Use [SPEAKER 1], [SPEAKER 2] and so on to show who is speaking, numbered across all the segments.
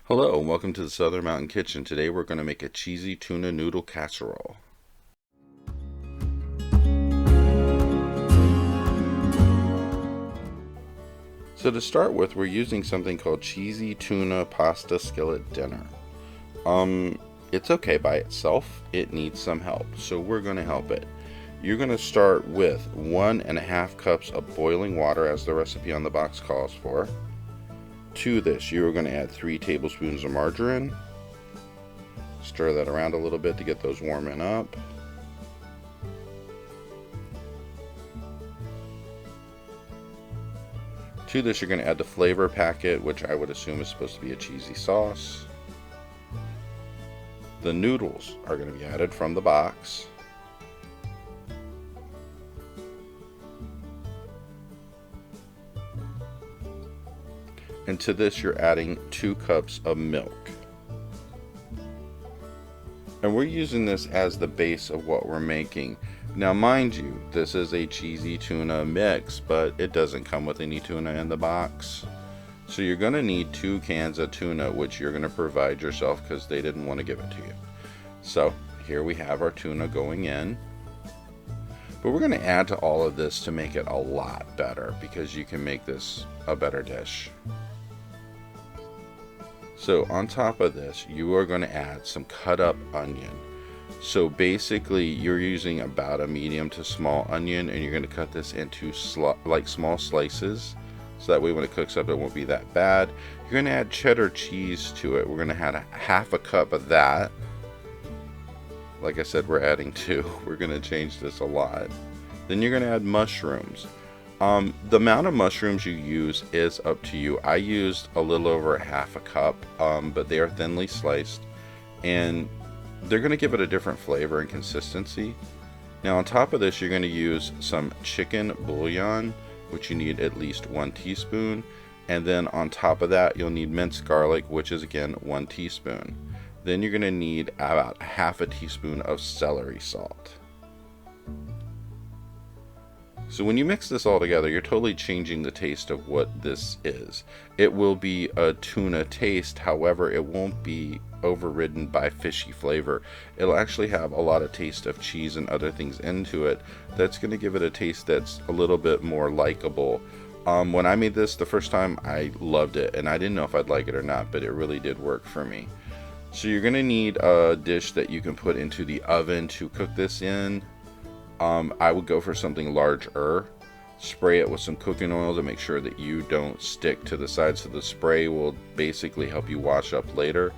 [SPEAKER 1] Hello and welcome to the Southern Mountain Kitchen. Today we're going to make a cheesy tuna noodle casserole. So to start with, we're using something called cheesy tuna pasta skillet dinner. It's okay by itself. It needs some help, so we're going to help it. You're going to start with 1.5 cups of boiling water, as the recipe on the box calls for. To this, you're going to add 3 tablespoons of margarine. Stir that around a little bit to get those warming up. To this, you're going to add the flavor packet, which I would assume is supposed to be a cheesy sauce. The noodles are going to be added from the box. And to this, you're adding 2 cups of milk. And we're using this as the base of what we're making. Now, mind you, this is a cheesy tuna mix, but it doesn't come with any tuna in the box. So you're going to need 2 cans of tuna, which you're going to provide yourself because they didn't want to give it to you. So here we have our tuna going in. But we're going to add to all of this to make it a lot better, because you can make this a better dish. So on top of this, you are going to add some cut up onion. So basically you're using about a medium to small onion, and you're going to cut this into small slices, so that way when it cooks up it won't be that bad. You're going to add cheddar cheese to it. We're going to add half a cup of that. Like I said, we're adding 2. We're going to change this a lot. Then you're going to add mushrooms. The amount of mushrooms you use is up to you. I used a little over half a cup, but they are thinly sliced, and they're going to give it a different flavor and consistency. Now on top of this, you're going to use some chicken bouillon, which you need at least 1 teaspoon, and then on top of that you'll need minced garlic, which is again 1 teaspoon. Then you're going to need about half a teaspoon of celery salt. So when you mix this all together, you're totally changing the taste of what this is. It will be a tuna taste, however, it won't be overridden by fishy flavor. It'll actually have a lot of taste of cheese and other things into it. That's going to give it a taste that's a little bit more likable. When I made this the first time, I loved it, and I didn't know if I'd like it or not, but it really did work for me. So you're going to need a dish that you can put into the oven to cook this in. I would go for something larger. Spray it with some cooking oil to make sure that you don't stick to the sides, so the spray will basically help you wash up later.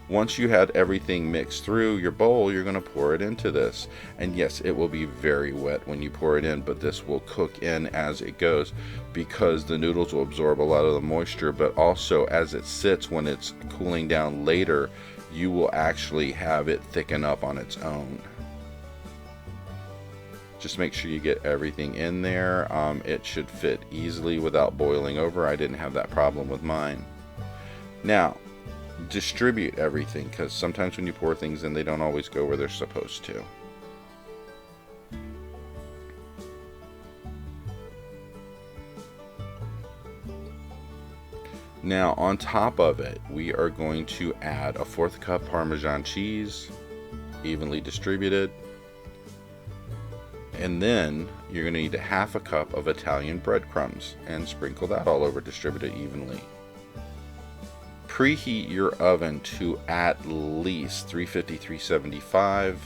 [SPEAKER 1] Once you had everything mixed through your bowl, you're going to pour it into this. And yes, it will be very wet when you pour it in, but this will cook in as it goes, because the noodles will absorb a lot of the moisture, but also as it sits, when it's cooling down later, you will actually have it thicken up on its own. Just make sure you get everything in there. It should fit easily without boiling over. I didn't have that problem with mine. Now, distribute everything, because sometimes when you pour things in, they don't always go where they're supposed to. Now, on top of it, we are going to add a 1/4 cup Parmesan cheese, evenly distributed. And then you're going to need 1/2 cup of Italian breadcrumbs, and sprinkle that all over, distribute it evenly. Preheat your oven to at least 350, 375.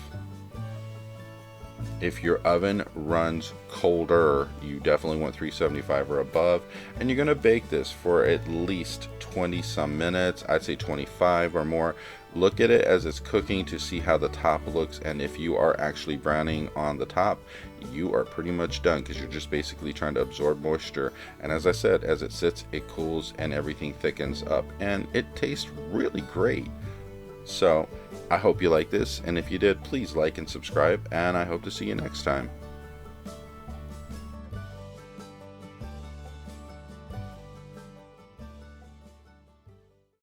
[SPEAKER 1] If your oven runs colder, you definitely want 375 or above, and you're going to bake this for at least 20 some minutes. I'd say 25 or more. Look at it as it's cooking to see how the top looks, and if you are actually browning on the top, you are pretty much done, because you're just basically trying to absorb moisture. And as I said, as it sits, it cools and everything thickens up, and it tastes really great. So I hope you like this, and if you did, please like and subscribe, and I hope to see you next time.